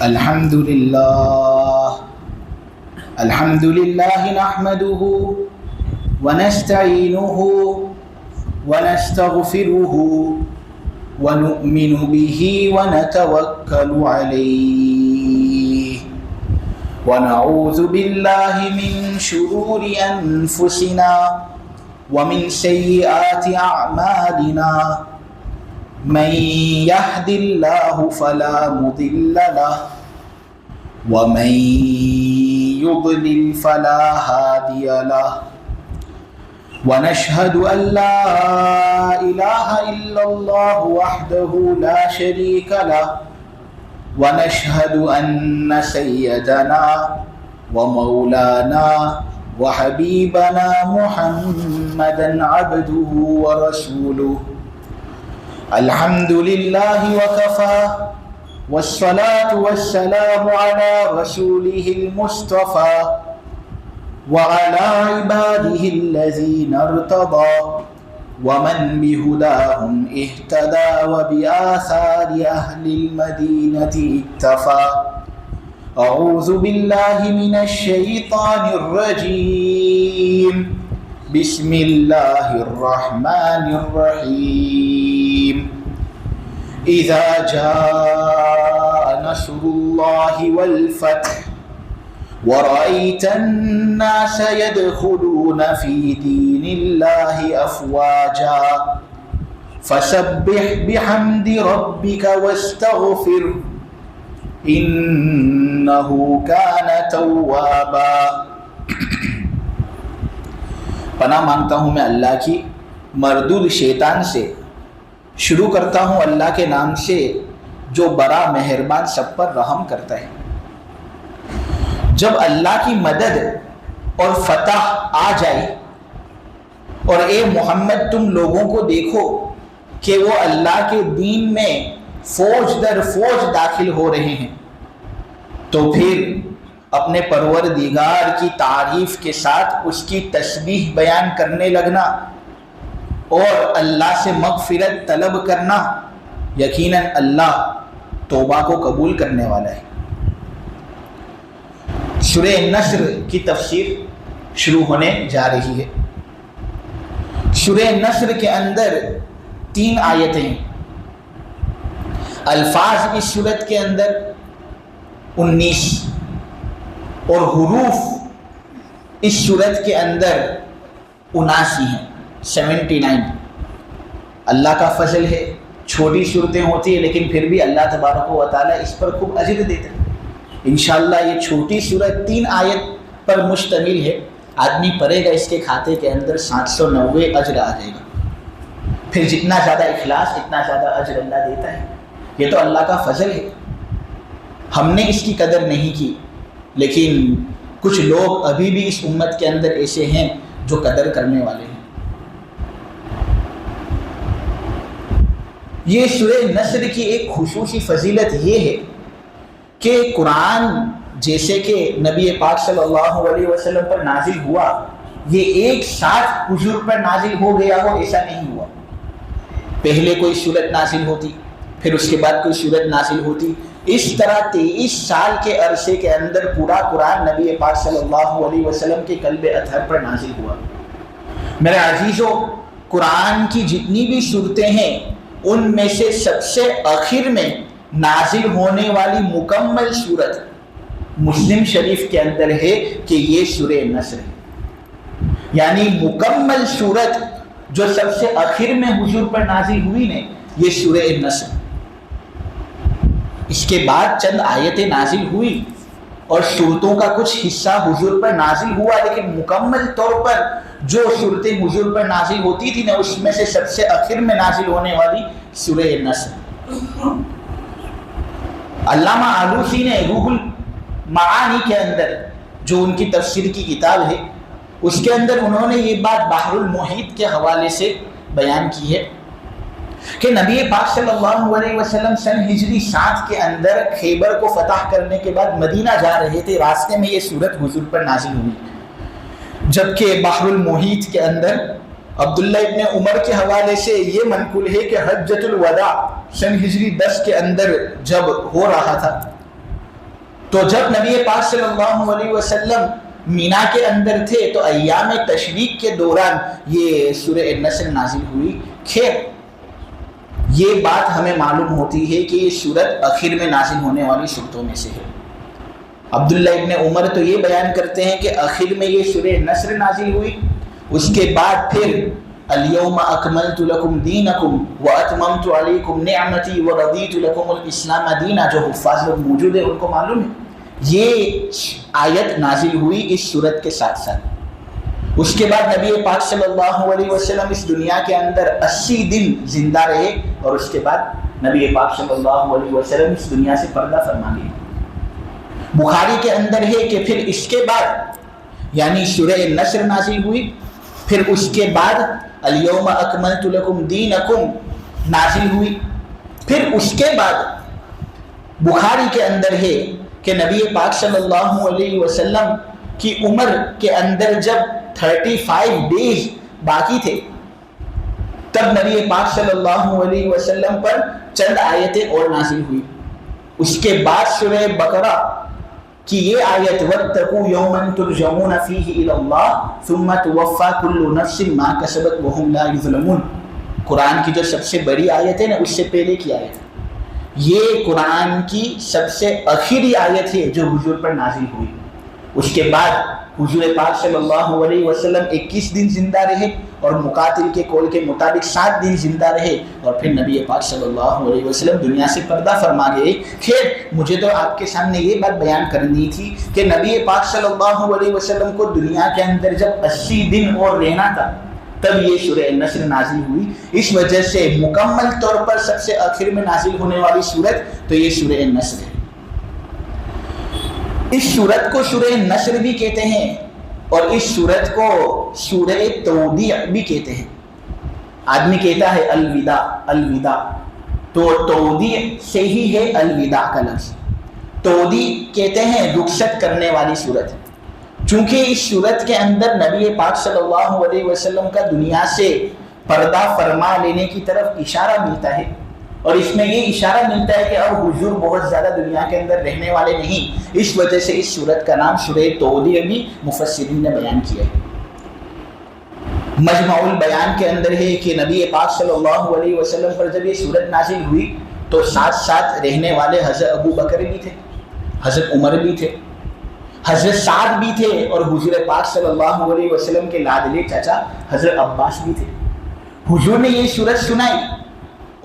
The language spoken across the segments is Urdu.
الحمد لله نحمده ونستعينه ونستغفره ونؤمن به ونتوكل عليه ونعوذ بالله من شرور أنفسنا ومن سيئات أعمالنا من يهد الله فلا مضل له ومن يضلل فلا هادي له ونشهد أن لا إله إلا الله وحده لا شريك له ونشهد أن سيدنا ومولانا وحبيبنا محمدا عبده ورسوله الحمد لله وكفى والصلاة والسلام على رسوله المصطفى وعلى عباده الذين ارتضى ومن بهداهم اهتدى وبآثار أهل المدينة اكتفى أعوذ بالله من الشيطان الرجيم بسم الله الرحمن الرحيم إذا جاء نصر الله والفتح ورأيت الناس يدخلون في دين الله أفواجا فسبح بحمد ربك واستغفر إنه كان توابا. پناہ مانگتا ہوں میں اللہ کی مردود شیطان سے. شروع کرتا ہوں اللہ کے نام سے جو بڑا مہربان سب پر رحم کرتا ہے. جب اللہ کی مدد اور فتح آ جائے اور اے محمد تم لوگوں کو دیکھو کہ وہ اللہ کے دین میں فوج در فوج داخل ہو رہے ہیں تو پھر اپنے پروردگار کی تعریف کے ساتھ اس کی تسبیح بیان کرنے لگنا اور اللہ سے مغفرت طلب کرنا. یقیناً اللہ توبہ کو قبول کرنے والا ہے. سورہ نصر کی تفسیر شروع ہونے جا رہی ہے. سورہ نصر کے اندر 3 آیتیں ہیں. الفاظ اس سورت کے اندر 19 اور حروف اس سورت کے اندر 79 ہیں. 79. اللہ کا فضل ہے. چھوٹی صورتیں ہوتی ہیں لیکن پھر بھی اللہ تبارک و تعالیٰ اس پر خوب اجر دیتے ہیں. انشاءاللہ یہ چھوٹی سورت 3 آیت پر مشتمل ہے. آدمی پڑھے گا اس کے کھاتے کے اندر 790 اجر آ جائے گا. پھر جتنا زیادہ اخلاص اتنا زیادہ اجر اللہ دیتا ہے. یہ تو اللہ کا فضل ہے. ہم نے اس کی قدر نہیں کی لیکن کچھ لوگ ابھی بھی اس امت کے اندر ایسے ہیں جو قدر کرنے والے ہیں. یہ سورہ نصر کی ایک خصوصی فضیلت یہ ہے کہ قرآن جیسے کہ نبی پاک صلی اللہ علیہ وسلم پر نازل ہوا یہ ایک ساتھ حضور پر نازل ہو گیا ہو ایسا نہیں ہوا. پہلے کوئی سورت نازل ہوتی پھر اس کے بعد کوئی سورت نازل ہوتی. اس طرح 23 سال کے عرصے کے اندر پورا قرآن نبی پاک صلی اللہ علیہ وسلم کے قلب اطہر پر نازل ہوا. میرے عزیزو قرآن کی جتنی بھی صورتیں ہیں ان میں سے سب سے آخر میں نازل ہونے والی مکمل صورت مسلم شریف کے اندر ہے کہ یہ سورہ نصر ہے. یعنی مکمل صورت جو سب سے آخر میں حضور پر نازل ہوئی نے یہ سورہ نصر. اس کے بعد چند آیتیں نازل ہوئی اور صورتوں کا کچھ حصہ حضور پر نازل ہوا لیکن مکمل طور پر جو صورتیں حضور پر نازل ہوتی تھی نا اس میں سے سب سے آخر میں نازل ہونے والی سورہ نصر. علامہ آلوسی نے روح المعانی کے اندر جو ان کی تفسیر کی کتاب ہے اس کے اندر انہوں نے یہ بات بحر المحیط کے حوالے سے بیان کی ہے کہ نبی پاک صلی اللہ علیہ وسلم سن ہجری 7 کے اندر خیبر کو فتح کرنے کے بعد مدینہ جا رہے تھے. راستے میں یہ سورت حضور پر نازل ہوئی. جبکہ بحر المحیط کے اندر عبداللہ ابن عمر کے حوالے سے یہ منقول ہے کہ حجۃ الوداع سن ہجری 10 کے اندر جب ہو رہا تھا تو جب نبی پاک صلی اللہ علیہ وسلم مینا کے اندر تھے تو ایام تشریق کے دوران یہ سورہ النصر نازل ہوئی. خیر یہ بات ہمیں معلوم ہوتی ہے کہ یہ سورت آخر میں نازل ہونے والی سورتوں میں سے ہے. عبداللہ ابن عمر تو یہ بیان کرتے ہیں کہ آخر میں یہ سورہ النصر نازل ہوئی. اس کے بعد پھر الیوم اکملت لکم دینکم واتممت علیکم نعمتی ورضیت لکم الاسلام دینا. جو حفاظ لوگ موجود ہیں ان کو معلوم ہے یہ آیت نازل ہوئی اس سورت کے ساتھ ساتھ. اس کے بعد نبی پاک صلی اللہ علیہ وسلم اس دنیا کے اندر 80 دن زندہ رہے اور اس کے بعد نبی پاک صلی اللہ علیہ وسلم اس دنیا سے پردہ فرما گئے. بخاری کے اندر ہے کہ پھر اس کے بعد یعنی سورہ النصر نازل ہوئی, پھر اس کے بعد الیوم اکملت لکم دینکم نازل ہوئی. پھر اس کے بعد بخاری کے اندر ہے کہ نبی پاک صلی اللہ علیہ وسلم کی عمر کے اندر جب 35 ڈیز باقی تھے تب نبی پاک صلی اللہ علیہ وسلم پر چند آیتیں اور نازل ہوئی. اس کے بعد سورہ بقرہ کی یہ آیت وَاتَّقُوا يَوْمًا تُرْجَعُونَ فِيهِ إِلَى اللَّهِ ثُمَّ تُوَفَّى كُلُّ نَفْسٍ مَا كَسَبَتْ وَهُمْ لَا يُظْلَمُونَ. قرآن کی جو سب سے بڑی آیت ہے نا اس سے پہلے کی آیت ہے. یہ قرآن کی سب سے آخری آیت ہے جو حضور پر نازل ہوئی. اس کے بعد حضور پاک صلی اللہ علیہ وسلم 21 دن زندہ رہے اور مقاتل کے قول کے مطابق 7 دن زندہ رہے اور پھر نبی پاک صلی اللہ علیہ وسلم دنیا سے پردہ فرما گئے. خیر مجھے تو آپ کے سامنے یہ بات بیان کرنی تھی کہ نبی پاک صلی اللہ علیہ وسلم کو دنیا کے اندر جب 80 دن اور رہنا تھا تب یہ سورہ النصر نازل ہوئی. اس وجہ سے مکمل طور پر سب سے آخر میں نازل ہونے والی سورت تو یہ سورہ النصر ہے. اس سورت کو سورہ نصر بھی کہتے ہیں اور اس سورت کو سورہ تودیع بھی کہتے ہیں. آدمی کہتا ہے الوداع الوداع تو تودیع سے ہی ہے الوداع کا لفظ. تودیع کہتے ہیں رخصت کرنے والی سورت, چونکہ اس سورت کے اندر نبی پاک صلی اللہ علیہ وسلم کا دنیا سے پردہ فرما لینے کی طرف اشارہ ملتا ہے اور اس میں یہ اشارہ ملتا ہے کہ اب حضور بہت زیادہ دنیا کے اندر رہنے والے نہیں. اس وجہ سے اس سورت کا نام سورہ تودیع بھی مفسرین نے بیان کیا ہے. مجمع البیان کے اندر ہے کہ نبی پاک صلی اللہ علیہ وسلم پر جب یہ سورت نازل ہوئی تو ساتھ ساتھ رہنے والے حضرت ابو بکر بھی تھے, حضرت عمر بھی تھے, حضرت سعد بھی تھے اور حضور پاک صلی اللہ علیہ وسلم کے لاڈلے چچا حضرت عباس بھی تھے. حضور نے یہ سورت سنائی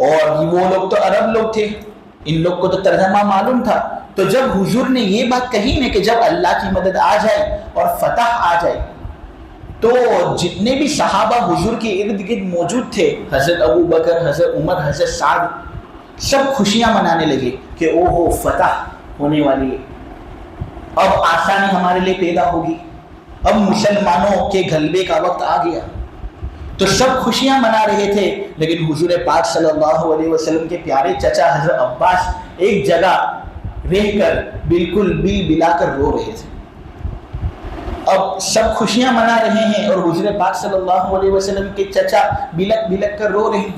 اور وہ لوگ تو عرب لوگ تھے, ان لوگ کو تو ترجمہ معلوم تھا. تو جب حضور نے یہ بات کہی نا کہ جب اللہ کی مدد آ جائے اور فتح آ جائے تو جتنے بھی صحابہ حضور کے ارد گرد موجود تھے, حضرت ابو بکر, حضرت عمر, حضرت سعد, سب خوشیاں منانے لگے کہ او ہو فتح ہونے والی ہے, اب آسانی ہمارے لیے پیدا ہوگی, اب مسلمانوں کے غلبے کا وقت آ گیا. تو سب خوشیاں منا رہے تھے, لیکن حضور پاک صلی اللہ علیہ وسلم کے پیارے چچا حضرت عباس ایک جگہ رہ کر بالکل بل بلا کر رو رہے تھے. اب سب خوشیاں منا رہے ہیں اور حضور پاک صلی اللہ علیہ وسلم کے چچا بلک بلک کر رو رہے ہیں,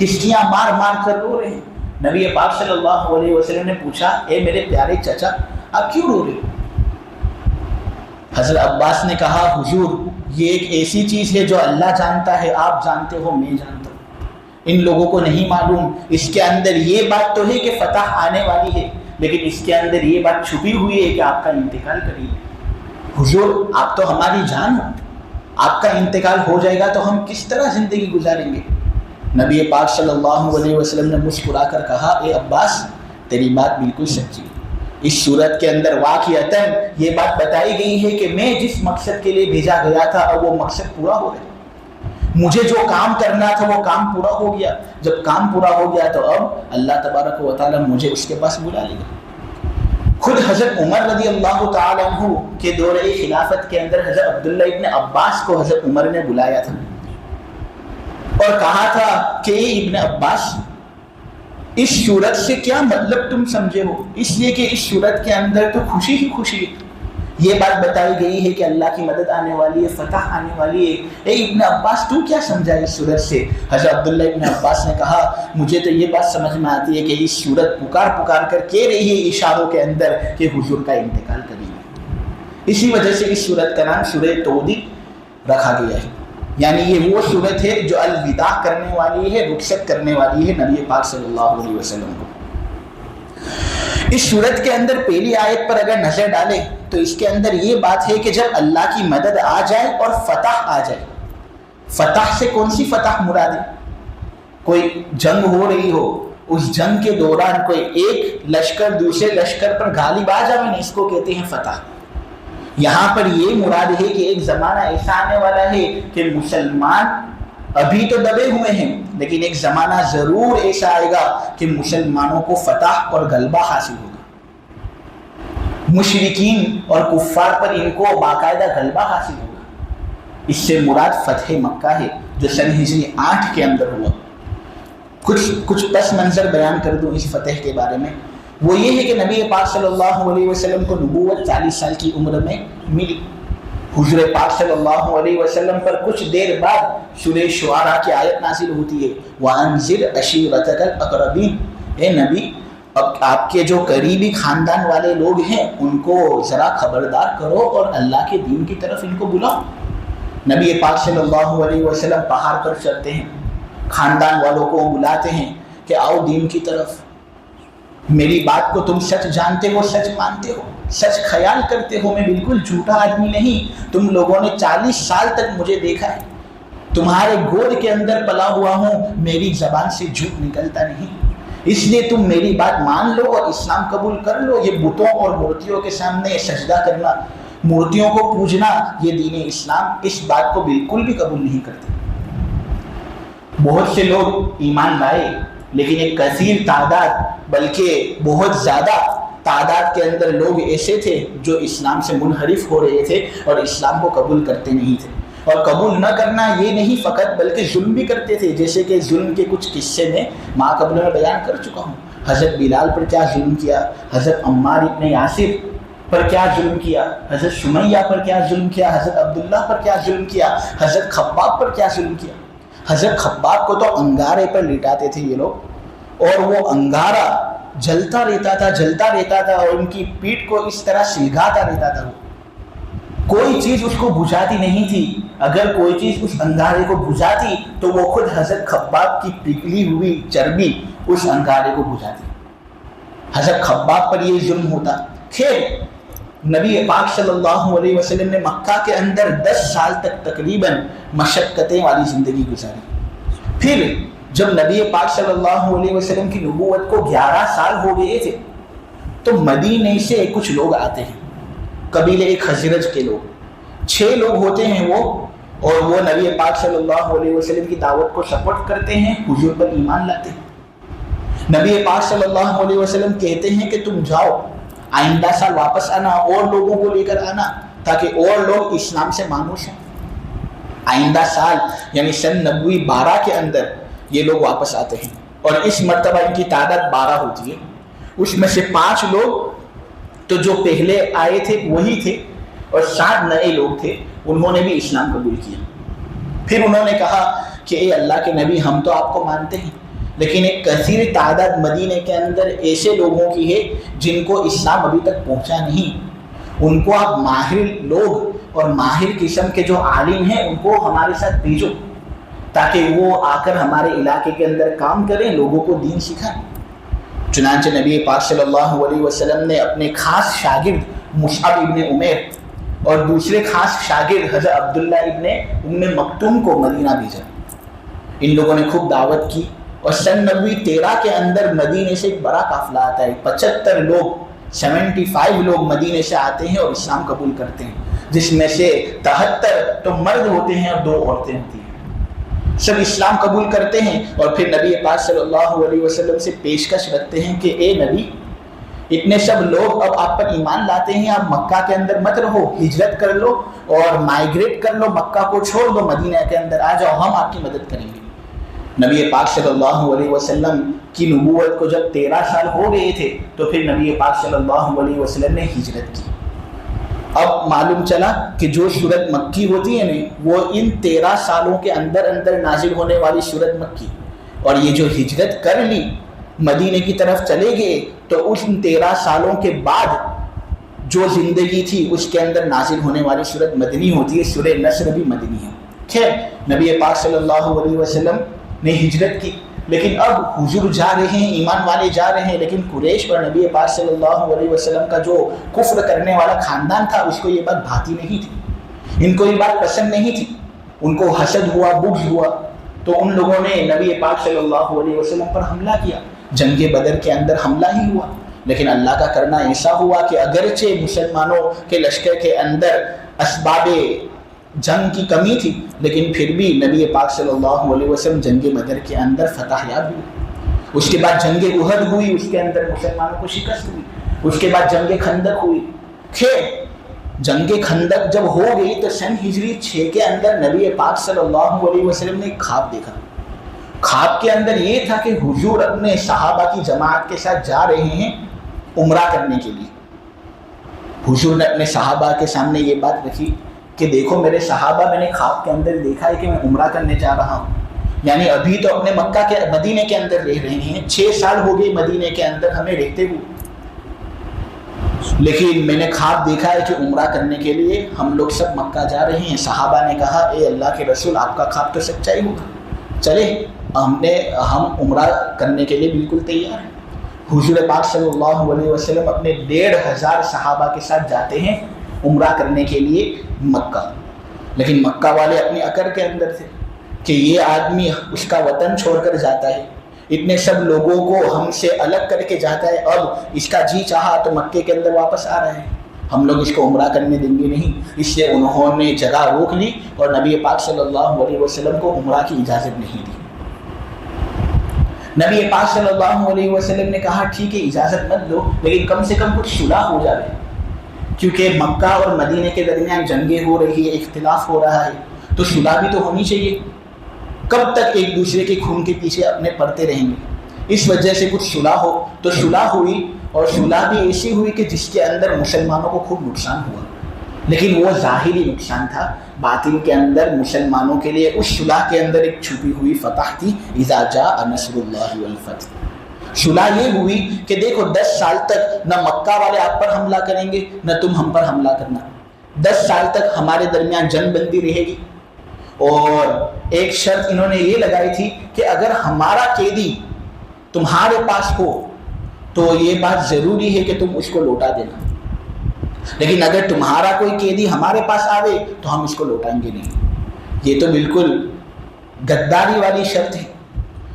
ہچکیاں مار مار کر رو رہے ہیں. نبی پاک صلی اللہ علیہ وسلم نے پوچھا, اے میرے پیارے چچا آپ کیوں رو رہے ہو؟ حضرت عباس نے کہا, حضور یہ ایک ایسی چیز ہے جو اللہ جانتا ہے, آپ جانتے ہو, میں جانتا ہوں, ان لوگوں کو نہیں معلوم. اس کے اندر یہ بات تو ہے کہ فتح آنے والی ہے, لیکن اس کے اندر یہ بات چھپی ہوئی ہے کہ آپ کا انتقال قریب ہے. حضور آپ تو ہماری جان ہو, آپ کا انتقال ہو جائے گا تو ہم کس طرح زندگی گزاریں گے؟ نبی پاک صلی اللہ علیہ وسلم نے مسکرا کر کہا, اے عباس تیری بات بالکل سچی ہے. اس صورت کے اندر واقعتاً یہ بات بتائی گئی ہے کہ میں جس مقصد کے لیے بھیجا گیا تھا اب وہ مقصد پورا ہو گیا. مجھے جو کام کرنا تھا وہ کام پورا ہو گیا. جب کام پورا ہو گیا تو اب اللہ تبارک و تعالیٰ مجھے اس کے پاس بلا لے گا. خود حضرت عمر رضی اللہ تعالیٰ عنہ کے دور خلافت کے اندر حضرت عبداللہ ابن عباس کو حضرت عمر نے بلایا تھا اور کہا تھا کہ ابن عباس اس صورت سے کیا مطلب تم سمجھے ہو؟ اس لیے کہ اس صورت کے اندر تو خوشی ہی خوشی ہے. یہ بات بتائی گئی ہے کہ اللہ کی مدد آنے والی ہے، فتح آنے والی ہے۔ اے ابن عباس تو کیا سمجھا اس صورت سے؟ حضرت عبداللہ ابن عباس نے کہا مجھے تو یہ بات سمجھ میں آتی ہے کہ اس صورت پکار کر کہہ رہی ہے اشاروں کے اندر کہ حضور کا انتقال کریں گے۔ اسی وجہ سے اس صورت کا نام سورہ تودی رکھا گیا ہے، یعنی یہ وہ صورت ہے جو الوداع کرنے والی ہے، رخصت کرنے والی ہے نبی پاک صلی اللہ علیہ وسلم کو۔ اس صورت کے اندر پہلی آیت پر اگر نظر ڈالیں تو اس کے اندر یہ بات ہے کہ جب اللہ کی مدد آ جائے اور فتح آ جائے، فتح سے کون سی فتح مراد ہے؟ کوئی جنگ ہو رہی ہو، اس جنگ کے دوران کوئی ایک لشکر دوسرے لشکر پر غالب آ جائے، اس کو کہتے ہیں فتح۔ یہاں پر یہ مراد ہے کہ ایک زمانہ ایسا آنے والا ہے کہ مسلمان ابھی تو دبے ہوئے ہیں، لیکن ایک زمانہ ضرور ایسا آئے گا کہ مسلمانوں کو فتح اور غلبہ حاصل ہوگا، مشرکین اور کفار پر ان کو باقاعدہ غلبہ حاصل ہوگا۔ اس سے مراد فتح مکہ ہے جو سن ہجری 8 کے اندر ہوا۔ کچھ پس منظر بیان کر دوں اس فتح کے بارے میں، وہ یہ ہے کہ نبی پاک صلی اللہ علیہ وسلم کو نبوت 40 سال کی عمر میں ملی۔ حضور پاک صلی اللہ علیہ وسلم پر کچھ دیر بعد سورہ شعراء کی آیت نازل ہوتی ہے، وَأَنذِرْ عَشِيرَتَكَ الْأَقْرَبِينَ، اے نبی اب آپ کے جو قریبی خاندان والے لوگ ہیں ان کو ذرا خبردار کرو اور اللہ کے دین کی طرف ان کو بلاؤ۔ نبی پاک صلی اللہ علیہ وسلم پہاڑ پر چڑھتے ہیں، خاندان والوں کو بلاتے ہیں کہ آؤ دین کی طرف، میری بات کو تم سچ جانتے ہو، سچ مانتے ہو، سچ خیال کرتے ہو، میں بالکل جھوٹا آدمی نہیں، تم لوگوں نے 40 سال تک مجھے دیکھا ہے، تمہارے گود کے اندر پلا ہوا ہوں، میری زبان سے جھوٹ نکلتا نہیں، اس لیے تم میری بات مان لو اور اسلام قبول کر لو۔ یہ بتوں اور مورتیوں کے سامنے سجدہ کرنا، مورتیوں کو پوجنا، یہ دین اسلام اس بات کو بالکل بھی قبول نہیں کرتے۔ بہت سے لوگ ایمان لائے، لیکن ایک کثیر تعداد بلکہ بہت زیادہ تعداد کے اندر لوگ ایسے تھے جو اسلام سے منحرف ہو رہے تھے اور اسلام کو قبول کرتے نہیں تھے، اور قبول نہ کرنا یہ نہیں فقط بلکہ ظلم بھی کرتے تھے، جیسے کہ ظلم کے کچھ قصے میں ماں قبل میں بیان کر چکا ہوں۔ حضرت بلال پر کیا ظلم کیا، حضرت عمار ابن یاسر پر کیا ظلم کیا، حضرت سمیہ پر کیا ظلم کیا، حضرت عبداللہ پر کیا ظلم کیا، حضرت خباب پر کیا ظلم کیا۔ حضرت خباب کو تو انگارے پر لٹاتے تھے یہ لوگ، اور وہ انگارہ جلتا رہتا تھا اور ان کی پیٹھ کو اس طرح سلگاتا رہتا تھا، کوئی چیز اس کو بجھاتی نہیں تھی۔ اگر کوئی چیز اس انگارے کو بجھاتی تو وہ خود حضرت خباب کی پگھلی ہوئی چربی اس انگارے کو بجھاتی۔ حضرت خباب پر یہ ظلم ہوتا۔ خیر، نبی پاک صلی اللہ علیہ وسلم نے مکہ کے اندر 10 سال تک تقریباً مشقتیں والی زندگی گزاری۔ پھر جب نبی پاک صلی اللہ علیہ وسلم کی نبوت کو 11 سال ہو گئے تھے تو مدینے سے کچھ لوگ آتے ہیں، قبیلے خزرج کے لوگ، 6 لوگ ہوتے ہیں وہ، اور وہ نبی پاک صلی اللہ علیہ وسلم کی دعوت کو سپورٹ کرتے ہیں، حضور پر ایمان لاتے ہیں۔ نبی پاک صلی اللہ علیہ وسلم کہتے ہیں کہ تم جاؤ، آئندہ سال واپس آنا اور لوگوں کو لے کر آنا تاکہ اور لوگ اسلام سے مانوس ہوں۔ آئندہ سال یعنی سن 12 کے اندر یہ لوگ واپس آتے ہیں، اور اس مرتبہ ان کی تعداد 12 ہوتی ہے۔ اس میں سے 5 لوگ تو جو پہلے آئے تھے وہی تھے، اور 7 نئے لوگ تھے، انہوں نے بھی اسلام قبول کیا۔ پھر انہوں نے کہا کہ اے اللہ کے نبی، ہم تو آپ کو مانتے ہیں، لیکن ایک کثیر تعداد مدینے کے اندر ایسے لوگوں کی ہے جن کو اسلام ابھی تک پہنچا نہیں، ان کو آپ ماہر لوگ اور ماہر قسم کے جو عالم ہیں ان کو ہمارے ساتھ بھیجو تاکہ وہ آ کر ہمارے علاقے کے اندر کام کریں، لوگوں کو دین سکھائیں۔ چنانچہ نبی پاک صلی اللہ علیہ وسلم نے اپنے خاص شاگرد مصعب ابن عمیر اور دوسرے خاص شاگرد حضرت عبداللہ ابن مکتوم کو مدینہ بھیجا۔ ان لوگوں نے خوب دعوت کی، اور سن 13 کے اندر مدینے سے ایک بڑا قافلہ آتا ہے، 75 لوگ 75 لوگ مدینے سے آتے ہیں اور اسلام قبول کرتے ہیں، جس میں سے 73 تو مرد ہوتے ہیں اور 2 عورتیں ہوتی ہیں۔ سب اسلام قبول کرتے ہیں، اور پھر نبی پاک صلی اللہ علیہ وسلم سے پیشکش رکھتے ہیں کہ اے نبی، اتنے سب لوگ اب آپ پر ایمان لاتے ہیں، آپ مکہ کے اندر مت رہو، ہجرت کر لو اور مائیگریٹ کر لو، مکہ کو چھوڑ دو، مدینہ کے اندر آ جاؤ، ہم آپ کی مدد کریں گے۔ نبی پاک صلی اللہ علیہ وسلم کی نبوت کو جب 13 سال ہو گئے تھے تو پھر نبی پاک صلی اللہ علیہ وسلم نے ہجرت کی، اب معلوم چلا کہ جو صورت مکی ہوتی ہے نا وہ ان 13 سالوں کے اندر اندر نازل ہونے والی صورت مکی، اور یہ جو ہجرت کر لی مدینے کی طرف چلے گئے تو اس 13 سالوں کے بعد جو زندگی تھی اس کے اندر نازل ہونے والی صورت مدنی ہوتی ہے، سورہ نصر بھی مدنی ہے۔ خیر، نبی پاک صلی اللہ علیہ وسلم نے ہجرت کی، لیکن اب حضور جا رہے ہیں، ایمان والے جا رہے ہیں، لیکن قریش اور نبی پاک صلی اللہ علیہ وسلم کا جو کفر کرنے والا خاندان تھا اس کو یہ بات بھاتی نہیں تھی، ان کو یہ بات پسند نہیں تھی، ان کو حسد ہوا، بغض ہوا، تو ان لوگوں نے نبی پاک صلی اللہ علیہ وسلم پر حملہ کیا۔ جنگ بدر کے اندر حملہ ہی ہوا، لیکن اللہ کا کرنا ایسا ہوا کہ اگرچہ مسلمانوں کے لشکر کے اندر اسباب جنگ کی کمی تھی، لیکن پھر بھی نبی پاک صلی اللہ علیہ وسلم جنگ بدر کے اندر فتح یاب ہوئی۔ اس کے بعد جنگ احد ہوئی، اس کے اندر مسلمانوں کو شکست ہوئی۔ اس کے بعد جنگ خندق ہوئی۔ خیر، جنگ خندق جب ہو گئی تو سن ہجری 6 کے اندر نبی پاک صلی اللہ علیہ وسلم نے ایک خواب دیکھا۔ خواب کے اندر یہ تھا کہ حضور اپنے صحابہ کی جماعت کے ساتھ جا رہے ہیں عمرہ کرنے کے لیے۔ حضور نے اپنے صحابہ کے سامنے یہ بات رکھی کہ دیکھو میرے صحابہ، میں نے خواب کے اندر دیکھا ہے کہ میں عمرہ کرنے جا رہا ہوں، یعنی ابھی تو اپنے مکہ کے مدینے کے اندر رہ رہے ہیں، 6 سال ہو گئے مدینے کے اندر ہمیں رہتے ہوئے، لیکن میں نے خواب دیکھا ہے کہ عمرہ کرنے کے لیے ہم لوگ سب مکہ جا رہے ہیں۔ صحابہ نے کہا اے اللہ کے رسول، آپ کا خواب تو سچائی ہوگا، چلے ہم عمرہ کرنے کے لیے بالکل تیار ہیں۔ حضور پاک صلی اللہ علیہ وسلم اپنے 1,500 صحابہ کے ساتھ جاتے ہیں عمرہ کرنے کے لیے مکہ، لیکن مکہ والے اپنی اکڑ کے اندر تھے کہ یہ آدمی اس کا وطن چھوڑ کر جاتا ہے، اتنے سب لوگوں کو ہم سے الگ کر کے جاتا ہے، اب اس کا جی چاہا تو مکے کے اندر واپس آ رہا ہے، ہم لوگ اس کو عمرہ کرنے دیں گے نہیں۔ اس لیے انہوں نے جگہ روک لی اور نبی پاک صلی اللہ علیہ وسلم کو عمرہ کی اجازت نہیں دی۔ نبی پاک صلی اللہ علیہ وسلم نے کہا ٹھیک ہے اجازت مت دو، لیکن کم سے کم کچھ صلح ہو جائے، کیونکہ مکہ اور مدینے کے درمیان جنگیں ہو رہی ہے، اختلاف ہو رہا ہے، تو صلح بھی تو ہونی چاہیے۔ کب تک ایک دوسرے کے خون کے پیچھے اپنے پڑتے رہیں گے؟ اس وجہ سے کچھ صلح ہو، تو صلح ہوئی، اور صلح بھی ایسی ہوئی کہ جس کے اندر مسلمانوں کو خوب نقصان ہوا، لیکن وہ ظاہری نقصان تھا، باطن کے اندر مسلمانوں کے لیے اس صلح کے اندر ایک چھپی ہوئی فتح تھی، اذا جاء نصر اللہ والفتح۔ صلح یہ ہوئی کہ دیکھو 10 سال تک نہ مکہ والے آپ پر حملہ کریں گے نہ تم ہم پر حملہ کرنا، 10 سال تک ہمارے درمیان جنگ بندی رہے گی، اور ایک شرط انہوں نے یہ لگائی تھی کہ اگر ہمارا قیدی تمہارے پاس ہو تو یہ بات ضروری ہے کہ تم اس کو لوٹا دینا، لیکن اگر تمہارا کوئی قیدی ہمارے پاس آوے تو ہم اس کو لوٹائیں گے نہیں۔ یہ تو بالکل غداری والی شرط ہے،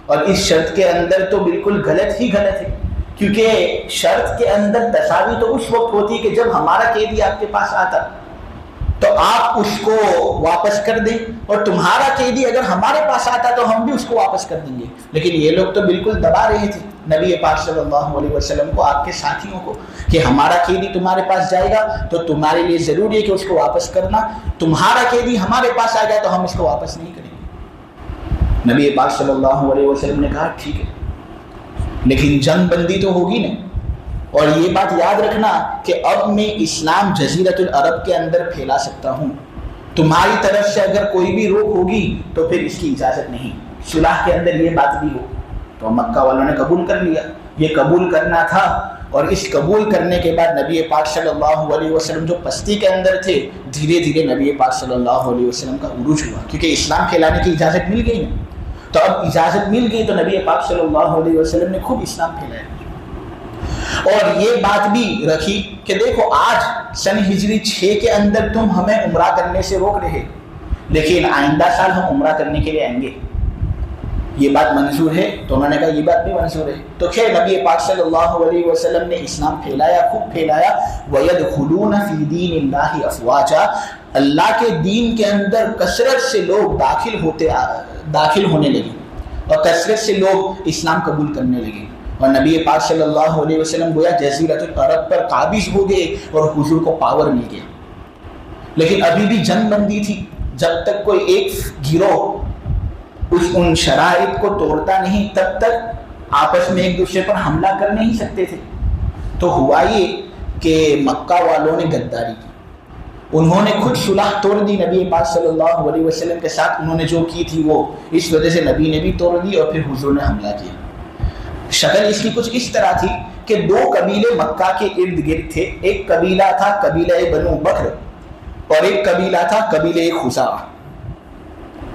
اور اس شرط کے اندر تو بالکل غلط ہی غلط ہے، کیونکہ شرط کے اندر تساوی تو اس وقت ہوتی کہ جب ہمارا قیدی آپ کے پاس آتا تو آپ اس کو واپس کر دیں، اور تمہارا قیدی اگر ہمارے پاس آتا تو ہم بھی اس کو واپس کر دیں گے، لیکن یہ لوگ تو بالکل دبا رہے تھے نبی پاک صلی اللہ علیہ وسلم کو، آپ کے ساتھیوں کو، کہ ہمارا قیدی تمہارے پاس جائے گا تو تمہارے لیے ضروری ہے کہ اس کو واپس کرنا، تمہارا قیدی ہمارے پاس آ گیا تو ہم اس کو واپس نہیں کریں گے۔ نبی پاک صلی اللہ علیہ وسلم نے کہا ٹھیک ہے، لیکن جنگ بندی تو ہوگی نا، اور یہ بات یاد رکھنا کہ اب میں اسلام جزیرۃ العرب کے اندر پھیلا سکتا ہوں، تمہاری طرف سے اگر کوئی بھی روک ہوگی تو پھر اس کی اجازت نہیں۔ صلح کے اندر یہ بات بھی ہو تو مکہ والوں نے قبول کر لیا، یہ قبول کرنا تھا، اور اس قبول کرنے کے بعد نبی پاک صلی اللہ علیہ وسلم جو پستی کے اندر تھے، دھیرے دھیرے نبی پاک صلی اللہ علیہ وسلم کا عروج ہوا، کیونکہ اسلام پھیلانے کی اجازت مل گئی نا، تو اب اجازت مل گئی تو نبی پاک صلی اللہ علیہ وسلم نے خوب اسلام پھیلایا، اور یہ بات بھی رکھی کہ دیکھو آج سن ہجری 6 کے اندر تم ہمیں عمرہ کرنے سے روک رہے، لیکن آئندہ سال ہم عمرہ کرنے کے لیے آئیں گے، یہ بات منظور ہے؟ تو انہوں نے کہا یہ بات بھی منظور ہے۔ تو خیر نبی پاک صلی اللہ علیہ وسلم نے اسلام پھیلایا، خوب پھیلایا، وَيَدْخُلُونَ فِي دِينِ اللَّهِ أَفْوَاجًا، اللہ کے دین کے اندر کثرت سے لوگ داخل ہونے لگے، اور کثرت سے لوگ اسلام قبول کرنے لگے، اور نبی پاک صلی اللہ علیہ وسلم گویا جزیرۃ العرب پر قابض ہو گئے اور حضور کو پاور مل گیا، لیکن ابھی بھی جنگ بندی تھی، جب تک کوئی ایک گروہ ان شرائط کو توڑتا نہیں تب تک آپس میں ایک دوسرے پر حملہ کر نہیں سکتے تھے۔ تو ہوا یہ کہ مکہ والوں نے غداری کی، انہوں نے خود صلح توڑ دی نبی پاک صلی اللہ علیہ وسلم کے ساتھ. انہوں نے جو کی تھی وہ اس وجہ سے نبی نے بھی توڑ دی اور پھر حضور نے حملہ کیا. شکل اس کی کچھ اس طرح تھی کہ دو قبیلے مکہ کے ارد گرد تھے. ایک قبیلہ تھا قبیلہ بنو بکر اور ایک قبیلہ تھا قبیلہ خزاعہ.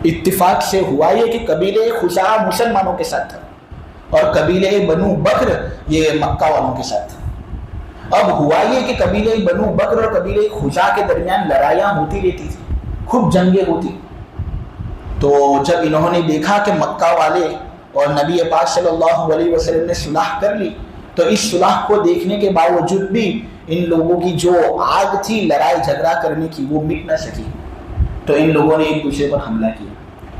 اتفاق سے ہوا یہ کہ قبیلہ خزاعہ مسلمانوں کے ساتھ تھا اور قبیلہ بنو بکر یہ مکہ والوں کے ساتھ تھا. اب ہوا یہ کہ قبیلہ بنو بکر اور قبیلہ خزاعہ کے درمیان لڑائیاں ہوتی رہتی تھی, خوب جنگیں ہوتی. تو جب انہوں نے دیکھا کہ مکہ والے اور نبی پاک صلی اللہ علیہ وسلم نے صلح کر لی, تو اس صلح کو دیکھنے کے باوجود بھی ان لوگوں کی جو آگ تھی لڑائی جھگڑا کرنے کی وہ مٹ نہ سکی. تو ان لوگوں نے ایک دوسرے پر حملہ کیا.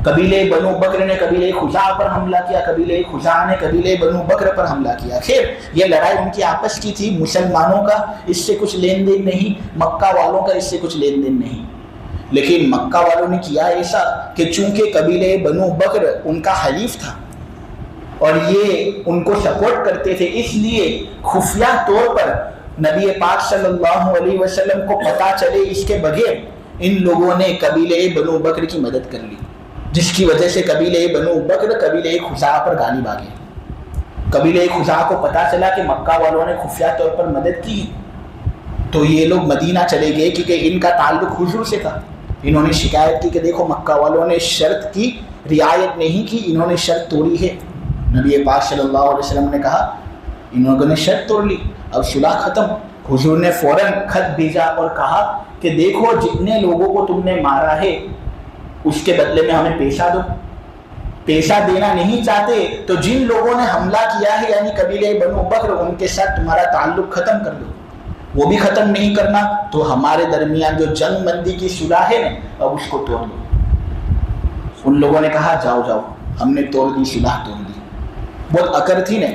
قبیلہ بنو بکر نے قبیلہ خزاعہ پر حملہ کیا, قبیلہ خزاعہ نے قبیلہ بنو بکر پر حملہ کیا. خیر یہ لڑائی ان کی آپس کی تھی, مسلمانوں کا اس سے کچھ لین دین نہیں, مکہ والوں کا اس سے کچھ لین دین نہیں. لیکن مکہ والوں نے کیا ایسا کہ چونکہ قبیلہ بنو بکر ان کا حلیف تھا اور یہ ان کو سپورٹ کرتے تھے, اس لیے خفیہ طور پر نبی پاک صلی اللہ علیہ وسلم کو پتہ چلے اس کے بغیر ان لوگوں نے قبیلہ بنو بکر کی مدد کر لی, جس کی وجہ سے قبیلہ بنو بکر قبیلہ خزاعہ پر غالب آ گئے. قبیلہ خزاعہ کو پتہ چلا کہ مکہ والوں نے خفیہ طور پر مدد کی, تو یہ لوگ مدینہ چلے گئے کیونکہ ان کا تعلق حضور سے تھا. انہوں نے شکایت کی کہ دیکھو مکہ والوں نے شرط کی رعایت نہیں کی, انہوں نے شرط توڑی ہے. نبی پاک صلی اللہ علیہ وسلم نے کہا انہوں نے شرط توڑ لی, اب صلح ختم. حضور نے فوراً خط بھیجا اور کہا کہ دیکھو جتنے لوگوں کو تم نے مارا ہے اس کے بدلے میں ہمیں پیسہ دو. پیسہ دینا نہیں چاہتے تو جن لوگوں نے حملہ کیا ہے یعنی قبیلہ بنو بکر ان کے ساتھ تمہارا تعلق ختم کر دو. وہ بھی ختم نہیں کرنا تو ہمارے درمیان جو جنگ بندی کی صلح ہے نا اب اس کو توڑ دو. ان لوگوں نے کہا جاؤ جاؤ, ہم نے توڑ دی, صلح توڑ دی. بہت عقل تھی نا.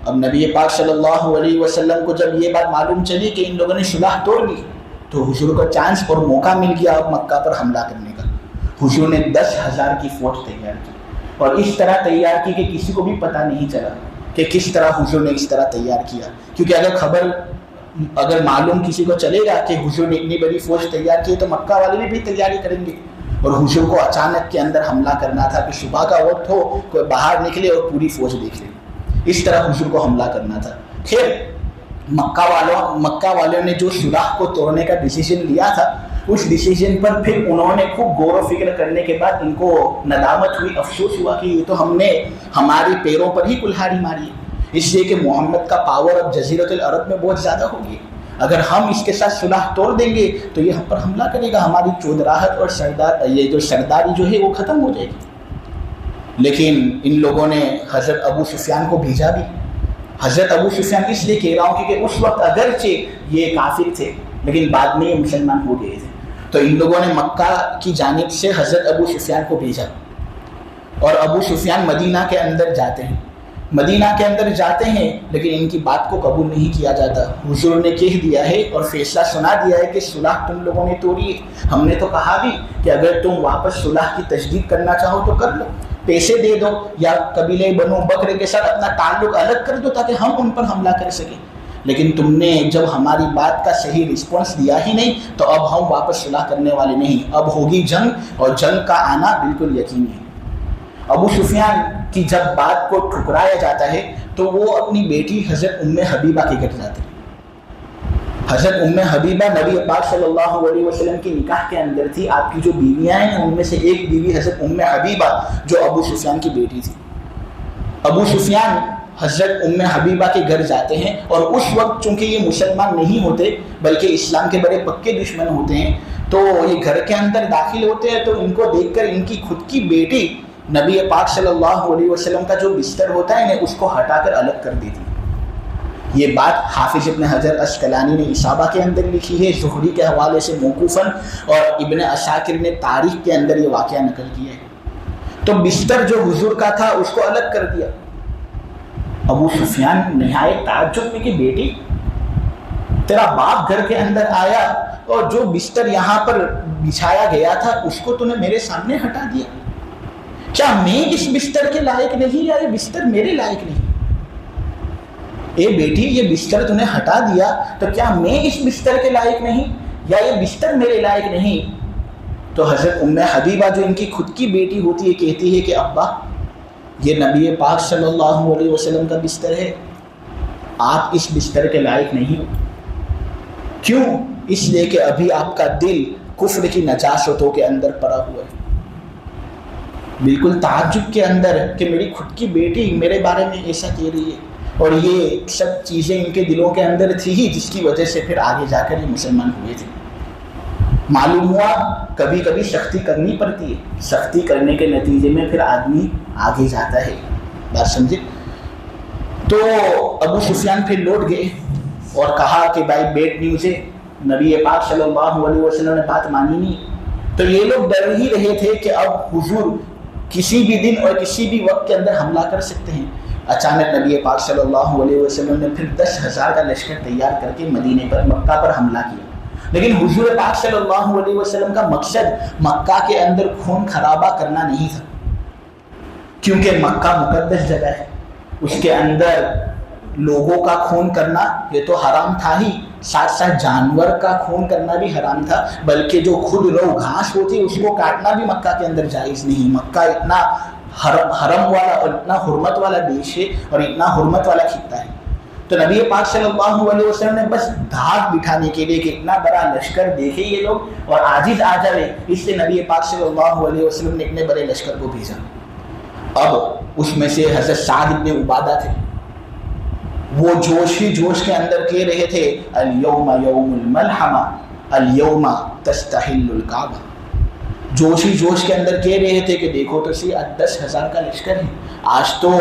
اب نبی پاک صلی اللہ علیہ وسلم کو جب یہ بات معلوم چلی کہ ان لوگوں نے صلح توڑ لی تو حضور کو چانس اور موقع مل گیا اب مکہ پر حملہ کرنے کا. حضور نے 10,000 کی فوج تیار کی اور اس طرح تیار کی کہ کسی کو بھی پتہ نہیں چلا کہ کس طرح حضور نے اس طرح تیار کیا, کیونکہ اگر معلوم کسی کو چلے گا کہ حضور نے اتنی بڑی فوج تیار کی تو مکہ والے بھی تیاری کریں گے. اور حضور کو اچانک کے اندر حملہ کرنا تھا کہ صبح کا وقت ہو, کوئی باہر نکلے اور پوری فوج دیکھ لے, اس طرح حضور کو حملہ کرنا تھا. خیر مکہ والوں نے جو صلح کو توڑنے کا ڈیسیژن لیا تھا اس ڈیسیژن پر پھر انہوں نے خوب غور و فکر کرنے کے بعد ان کو ندامت ہوئی, افسوس ہوا کہ یہ تو ہم نے ہماری پیروں پر ہی کلہاڑی ماری ہے, اس لیے کہ محمد کا پاور اب جزیرۃ العرب میں بہت زیادہ ہوگی. اگر ہم اس کے ساتھ صلح توڑ دیں گے تو یہ ہم پر حملہ کرے گا, ہماری چودراہٹ اور یہ جو سرداری جو ہے وہ ختم ہو جائے گی. لیکن ان لوگوں نے حضرت ابو سفیان کو بھیجا بھی. حضرت ابو سفیان اس لیے کہہ رہا ہوں کیونکہ اس وقت اگرچہ یہ کافر تھے لیکن بعد میں یہ مسلمان ہو گئے تھے. تو ان لوگوں نے مکہ کی جانب سے حضرت ابو سفیان کو بھیجا اور ابو سفیان مدینہ کے اندر جاتے ہیں. مدینہ کے اندر جاتے ہیں لیکن ان کی بات کو قبول نہیں کیا جاتا. حضور نے کہہ دیا ہے اور فیصلہ سنا دیا ہے کہ صلح تم لوگوں نے توڑی ہے. ہم نے تو کہا بھی کہ اگر تم واپس صلح کی تجدید کرنا چاہو تو کر لو, پیسے دے دو یا قبیلہ بنو بکر کے ساتھ اپنا تعلق الگ کر دو تاکہ ہم ان پر حملہ کر سکیں. لیکن تم نے جب ہماری بات کا صحیح رسپانس دیا ہی نہیں تو اب ہم واپس صلح کرنے والے نہیں, اب ہوگی جنگ اور جنگ کا آنا بالکل یقینی ہے. ابو سفیان کی جب بات کو ٹھکرایا جاتا ہے تو وہ اپنی بیٹی حضرت ام حبیبہ کے گھر جاتے ہیں. حضرت ام حبیبہ نبی پاک صلی اللہ علیہ وسلم کی نکاح کے اندر تھی. آپ کی جو بیویاں ہیں ان میں سے ایک بیوی حضرت ام حبیبہ جو ابو سفیان کی بیٹی تھی. ابو سفیان حضرت ام حبیبہ کے گھر جاتے ہیں اور اس وقت چونکہ یہ مسلمان نہیں ہوتے بلکہ اسلام کے بڑے پکے دشمن ہوتے ہیں تو یہ گھر کے اندر داخل ہوتے ہیں تو ان کو دیکھ کر ان کی خود کی بیٹی نبی پاک صلی اللہ علیہ وسلم کا جو بستر ہوتا ہے اس کو ہٹا کر الگ کر دیتی. یہ بات حافظ ابن حجر عسقلانی نے اصابہ کے اندر لکھی ہے, زہری کے حوالے سے موقوفاً, اور ابن عساکر نے تاریخ کے اندر یہ واقعہ نقل کیا ہے. تو بستر جو حضور کا تھا اس کو الگ کر دیا. ابو سفیان نہایت تعجب میں کہ بیٹی تیرا باپ گھر کے اندر آیا اور جو بستر یہاں پر بچھایا گیا تھا اس کو تو نے میرے سامنے ہٹا دیا, کیا میں اس بستر کے لائق نہیں یا یہ بستر میرے لائق نہیں؟ اے بیٹی یہ بستر تو نے ہٹا دیا تو کیا میں اس بستر کے لائق نہیں؟ یا یہ بستر میرے لائق نہیں. تو حضرت ام حبیبہ جو ان کی خود کی بیٹی ہوتی ہے کہتی ہے کہ ابا یہ نبی پاک صلی اللہ علیہ وسلم کا بستر ہے, آپ اس بستر کے لائق نہیں ہو. کیوں؟ اس لیے کہ ابھی آپ کا دل کفر کی نجاستوں کے اندر پڑا ہوا ہے. بالکل تعجب کے اندر کہ میری خود کی بیٹی میرے بارے میں ایسا کہہ رہی ہے, اور یہ سب چیزیں ان کے دلوں کے اندر تھی ہی جس کی وجہ سے پھر آگے جا کر یہ مسلمان ہوئے تھے. معلوم ہوا کبھی کبھی سختی کرنی پڑتی ہے, سختی کرنے کے نتیجے میں پھر آدمی آگے جاتا ہے. بات سمجھے؟ تو ابو سفیان پھر لوٹ گئے اور کہا کہ بھائی بیڈ نیوز ہے, نبی پاک صلی اللہ علیہ وسلم نے بات مانی نہیں. تو یہ لوگ ڈر ہی رہے تھے کہ اب حضور کسی بھی دن اور کسی بھی وقت کے اندر حملہ کر سکتے ہیں. اچانک نبی پاک صلی اللہ علیہ وسلم نے پھر 10,000 کا لشکر تیار کر کے مدینے پر مکہ پر حملہ کیا. لیکن حضور پاک صلی اللہ علیہ وسلم کا مقصد مکہ کے اندر خون خرابہ کرنا نہیں تھا, کیونکہ مکہ مقدس جگہ ہے, اس کے اندر لوگوں کا خون کرنا یہ تو حرام تھا ہی, ساتھ ساتھ جانور کا خون کرنا بھی حرام تھا, بلکہ جو خود رو گھاس ہوتی اس کو کاٹنا بھی مکہ کے اندر جائز نہیں. مکہ اتنا حرم والا اور اتنا حرمت والا دیش ہے اور اتنا حرمت والا خطہ ہے. تو نبی پاک صلی اللہ علیہ وسلم نے بس دھاک بٹھانے کے لیے کہ اتنا بڑا لشکر دیکھے یہ لوگ اور عاجز آ جائے, اس سے نبی پاک صلی اللہ علیہ وسلم نے اتنے بڑے لشکر کو بھیجا. اب اس میں سے حضرت سعد ابن عبادہ تھے, وہ جوش ہی جوش کے اندر کہہ رہے تھے الیوم یوم الملحمہ الیوم تستحل الکعبہ. جوش ہی جوش کے اندر کہہ رہے تھے کہ دیکھو تو سی 10,000 کا لشکر ہے, آج تو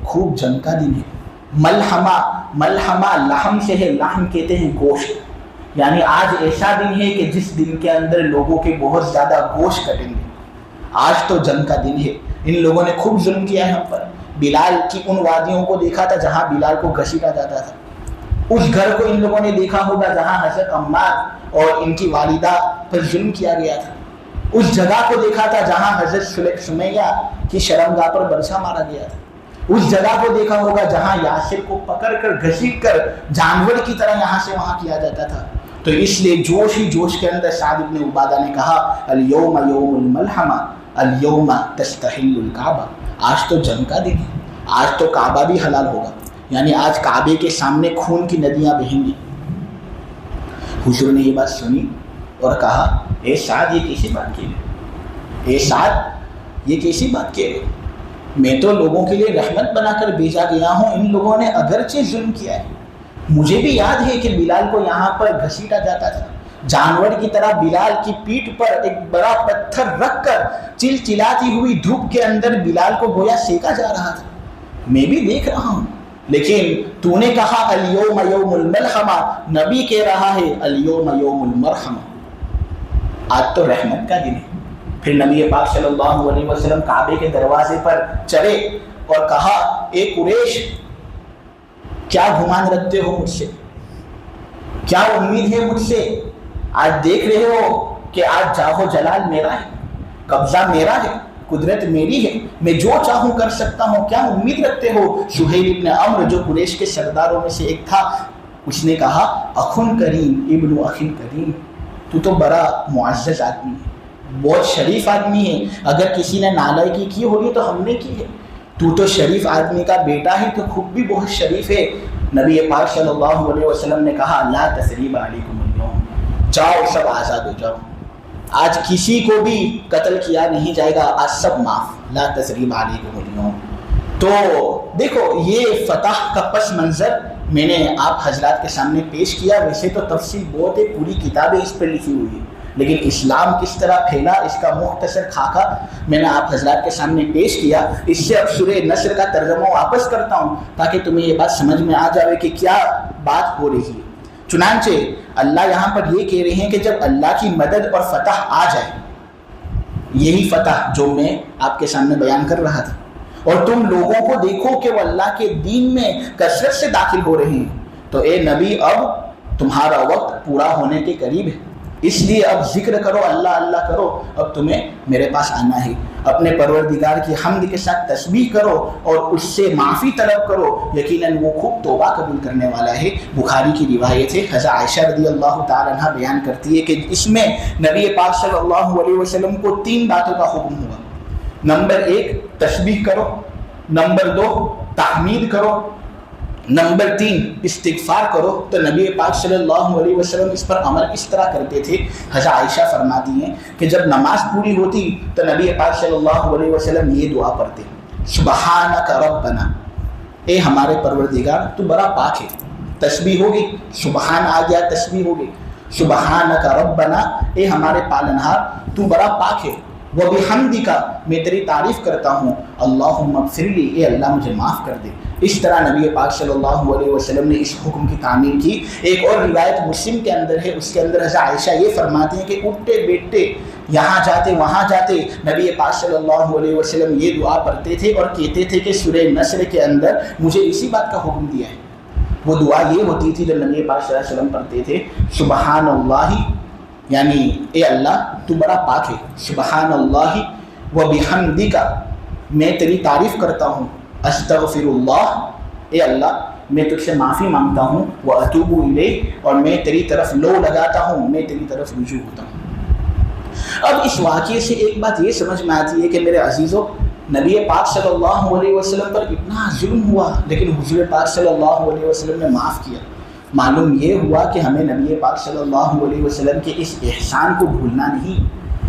خوب جنگ کا دن ہے. ملحمہ لحم سے ہے, لحم کہتے ہیں گوشت, یعنی آج ایسا دن ہے کہ جس دن کے اندر لوگوں کے بہت زیادہ گوشت کٹیں گے. آج تو جنگ کا دن ہے. ان لوگوں نے خوب ظلم کیا ہے ہم پر. بلال کی ان وادیوں کو دیکھا تھا جہاں بلال کو گھسیٹا جاتا تھا, اس گھر کو ان لوگوں نے دیکھا ہوگا جہاں حضرت عمار اور ان کی والدہ پر ظلم کیا گیا تھا, اس جگہ کو دیکھا تھا جہاں حضرت سمیہ کی شرمگاہ پر برچھا مارا گیا تھا, اس جگہ کو دیکھا ہوگا جہاں یاسر کو پکڑ کر گھسیٹ کر جانور کی طرح یہاں سے وہاں کیا جاتا تھا. تو اس لیے جوش ہی جوش کے اندر سعد ابن عبادہ نے کہا الیوم یوم الملحمہ الیوم تستحل الکعبہ, آج تو جنگ کا دن ہے, آج تو کعبہ بھی حلال ہوگا, یعنی آج کعبے کے سامنے خون کی ندیاں بہیں گی. حضور نے یہ بات سنی اور کہا اے سعد یہ کیسی بات کی ہے, اے سعد یہ کیسی بات کی ہے, میں تو لوگوں کے لیے رحمت بنا کر بھیجا گیا ہوں, ان لوگوں نے اگرچہ ظلم کیا ہے, مجھے بھی یاد ہے کہ بلال کو یہاں پر گھسیٹا جاتا تھا, جانور کی طرح بلال کی پیٹھ پر ایک بڑا پتھر رکھ کر چلچلاتی ہوئی دھوپ کے اندر بلال کو گویا سینکا جا رہا تھا, میں بھی دیکھ رہا ہوں. لیکن تو نے کہا الیوم یوم الملحمہ, نبی کہہ رہا ہے الیوم یوم المرحمہ, آج تو رحمت کا دن ہے. پھر نبی پاک صلی اللہ علیہ وسلم کعبے کے دروازے پر چڑھے اور کہا اے قریش, کیا گمان رکھتے ہو مجھ سے, کیا امید ہے مجھ سے؟ آج دیکھ رہے ہو کہ آج جاہ و جلال میرا ہے, قبضہ میرا ہے, قدرت میری ہے, میں جو چاہوں کر سکتا ہوں, کیا امید رکھتے ہو؟ سہیل ابن عمرو جو قریش کے سرداروں میں سے ایک تھا, اس نے کہا اخن کریم ابن اخن کریم, تو تو بڑا معزز آدمی ہے, بہت شریف آدمی ہے, اگر کسی نے نالائکی کی ہوگی تو ہم نے کی ہے, تو شریف آدمی کا بیٹا ہے, تو خود بھی بہت شریف ہے. نبی پاک صلی اللہ علیہ وسلم نے کہا لا تثریب علیکم اليوم, جاؤ سب آزاد ہو جاؤ, آج کسی کو بھی قتل کیا نہیں جائے گا, آج سب معاف, لا تثریب علیکم اليوم. تو دیکھو یہ فتح کا پس منظر میں نے آپ حضرات کے سامنے پیش کیا. ویسے تو تفصیل بہت ہے, پوری کتابیں اس پر لکھی ہوئی ہے, لیکن اسلام کس طرح پھیلا اس کا مختصر خاکہ میں نے آپ حضرات کے سامنے پیش کیا. اس سے اب سورہ نصر کا ترجمہ واپس کرتا ہوں تاکہ تمہیں یہ بات سمجھ میں آ جائے کہ کیا بات ہو رہی ہے. چنانچہ اللہ یہاں پر یہ کہہ رہے ہیں کہ جب اللہ کی مدد اور فتح آ جائے, یہی فتح جو میں آپ کے سامنے بیان کر رہا تھا, اور تم لوگوں کو دیکھو کہ وہ اللہ کے دین میں کثرت سے داخل ہو رہے ہیں, تو اے نبی اب تمہارا وقت پورا ہونے کے قریب ہے. اس لیے اب ذکر کرو، اللہ اللہ کرو، اب تمہیں میرے پاس آنا ہے، اپنے پروردگار کی حمد کے ساتھ تسبیح کرو اور اس سے معافی طلب کرو، یقیناً وہ خوب توبہ قبول کرنے والا ہے۔ بخاری کی روایت ہے، حضرت عائشہ رضی اللہ تعالی عنہ بیان کرتی ہے کہ اس میں نبی پاک صلی اللہ علیہ وسلم کو 3 باتوں کا حکم ہوا۔ نمبر 1 تسبیح کرو، نمبر 2 تحمید کرو، نمبر 3 استغفار کرو۔ تو نبی پاک صلی اللہ علیہ وسلم اس پر عمل اس طرح کرتے تھے۔ حضرت عائشہ فرماتی ہیں کہ جب نماز پوری ہوتی تو نبی پاک صلی اللہ علیہ وسلم یہ دعا پڑھتے، سبحانک ربنا، اے ہمارے پروردگار تو بڑا پاک ہے۔ تسبیح ہوگی، سبحان آ گیا، تسبیح ہوگی، سبحانک ربنا، اے ہمارے پالنہار تو بڑا پاک ہے، وبحمدک، میں تیری تعریف کرتا ہوں، اللہم اغفر لی، اے اللہ مجھے معاف کر دے۔ اس طرح نبی پاک صلی اللہ علیہ وسلم نے اس حکم کی تعمیل کی۔ ایک اور روایت مسلم کے اندر ہے، اس کے اندر حضرت عائشہ یہ فرماتی ہیں کہ اٹھتے بیٹھتے یہاں جاتے وہاں جاتے نبی پاک صلی اللہ علیہ وسلم یہ دعا پڑھتے تھے اور کہتے تھے کہ سورہ نصر کے اندر مجھے اسی بات کا حکم دیا ہے۔ وہ دعا یہ ہوتی تھی جب نبی پاک صلی اللہ علیہ وسلم پڑھتے تھے سبحان اللہ، یعنی اے اللہ تو بڑا پاک ہے، سبحان اللہ وبحمدک، میں تیری تعریف کرتا ہوں، استغفر اللہ، اے اللہ میں تجھ سے معافی مانگتا ہوں، واتوب الیک، اور میں تیری طرف لو لگاتا ہوں، میں تیری طرف رجوع ہوتا ہوں۔ اب اس واقعے سے ایک بات یہ سمجھ میں آتی ہے کہ میرے عزیزوں، نبی پاک صلی اللہ علیہ وسلم پر اتنا ظلم ہوا لیکن حضور پاک صلی اللہ علیہ وسلم نے معاف کیا۔ معلوم یہ ہوا کہ ہمیں نبی پاک صلی اللہ علیہ وسلم کے اس احسان کو بھولنا نہیں۔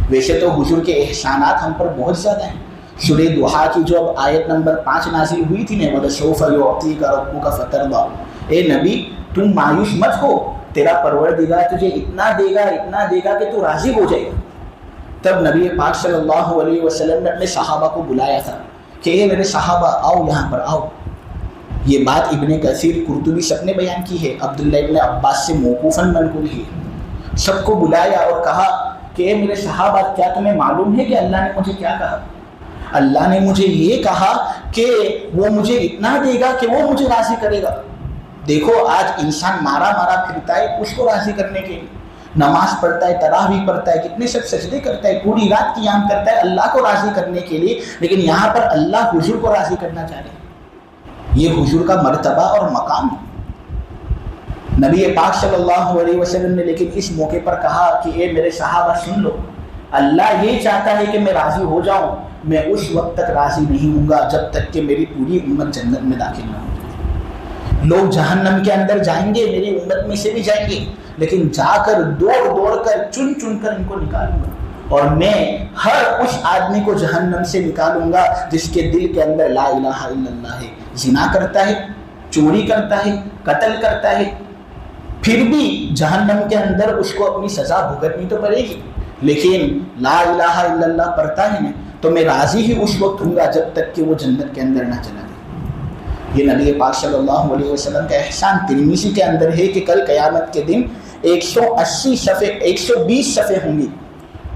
ویسے تو حضور کے احسانات ہم پر بہت زیادہ ہیں۔ سورہ دحا کی جو اب آیت نمبر 5 نازل ہوئی تھی نا، وَلَسَوْفَ يُعْطِيكَ رَبُّكَ فَتَرْضَىٰ، اے نبی تم مایوس مت ہو، تیرا پروردگار تجھے اتنا دے گا کہ تو راضی ہو جائے گا۔ تب نبی پاک صلی اللہ علیہ وسلم نے اپنے صحابہ کو بلایا تھا کہ اے میرے صحابہ آؤ، یہاں پر آؤ۔ یہ بات ابن کثیر قرطبی سب نے بیان کی ہے، عبداللہ ابن عباس سے موقوفاً منقول ہے۔ سب کو بلایا اور کہا کہ اے میرے صحابہ، کیا تمہیں معلوم ہے کہ اللہ نے مجھے کیا کہا؟ اللہ نے مجھے یہ کہا کہ وہ مجھے اتنا دے گا کہ وہ مجھے راضی کرے گا۔ دیکھو آج انسان مارا پھرتا ہے اس کو راضی کرنے کے لیے، نماز پڑھتا ہے، تراویح پڑھتا ہے، کتنے سب سجدے کرتا ہے، پوری رات قیام کرتا ہے اللہ کو راضی کرنے کے لیے، لیکن یہاں پر اللہ حضور کو راضی کرنا چاہ رہے ہیں۔ یہ حضور کا مرتبہ اور مقام ہے۔ نبی پاک صلی اللہ علیہ وسلم نے لیکن اس موقع پر کہا کہ اے میرے صحابہ سن لو، اللہ یہ چاہتا ہے کہ میں راضی ہو جاؤں، میں اس وقت تک راضی نہیں ہوں گا جب تک کہ میری پوری امت جنت میں داخل نہ ہو۔ لوگ جہنم کے اندر جائیں گے، میری امت میں سے بھی جائیں گے، لیکن جا کر دوڑ کر چن کر ان کو نکالوں گا، اور میں ہر اس آدمی کو جہنم سے نکالوں گا جس کے دل کے اندر لا الہ الا اللہ ہے، زنا کرتا ہے، چوری کرتا ہے، قتل کرتا ہے، پھر بھی جہنم کے اندر اس کو اپنی سزا بھگتنی تو پڑے گی، لیکن لا الہ الا اللہ پڑھتا ہے نا، تو میں راضی ہی اس وقت ہوں گا جب تک کہ وہ جنت کے اندر نہ چلا جائے۔ یہ نبی پاک صلی اللہ علیہ وسلم کا احسان ترمذی کے اندر ہے کہ کل قیامت کے دن 180 صفحے 120 صفحے ہوں گی،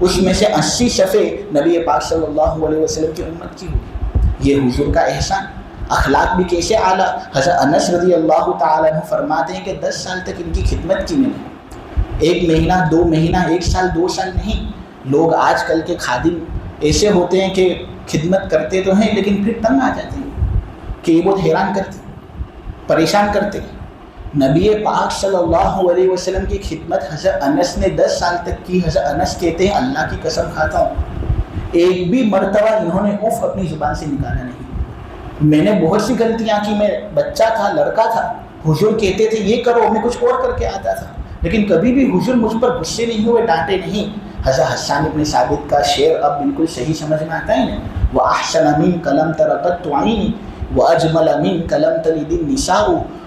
اس میں سے 80 صفحے نبی پاک صلی اللہ علیہ وسلم کی امت کی ہوگی۔ یہ حضور کا احسان، اخلاق بھی کیسے اعلیٰ۔ حضرت انس رضی اللہ تعالیٰ عنہ فرماتے ہیں کہ 10 سال تک ان کی خدمت کی میں نے، 1 مہینہ 2 مہینہ 1 سال 2 سال نہیں۔ لوگ آج کل کے خادم ایسے ہوتے ہیں کہ خدمت کرتے تو ہیں لیکن پھر تنگ آ جاتے ہیں کہ یہ بہت حیران کرتے، پریشان کرتے۔ نبی پاک صلی اللہ علیہ وسلم کی خدمت حضرت انس نے 10 سال تک کی۔ حضرت انس کہتے ہیں اللہ کی قسم کھاتا ہوں ایک بھی مرتبہ انہوں نے اف اپنی زبان سے نکالا نہیں۔ میں نے بہت سی غلطیاں کی، میں بچہ تھا، لڑکا تھا، حضور کہتے تھے یہ کرو، میں کچھ اور کر کے آتا تھا، لیکن کبھی بھی حضور مجھ پر غصے نہیں ہوئے، ڈانٹے نہیں۔ حضرت حسان ابن ثابت کا شعر اب بالکل صحیح سمجھ میں آتا ہے نا، وَأَحْسَنَ مِنْكَ لَمْ تَرَ قَطُّ عَيْنِي وَأَجْمَلَ مِنْكَ لَمْ تَلِدِ النِّسَاءُ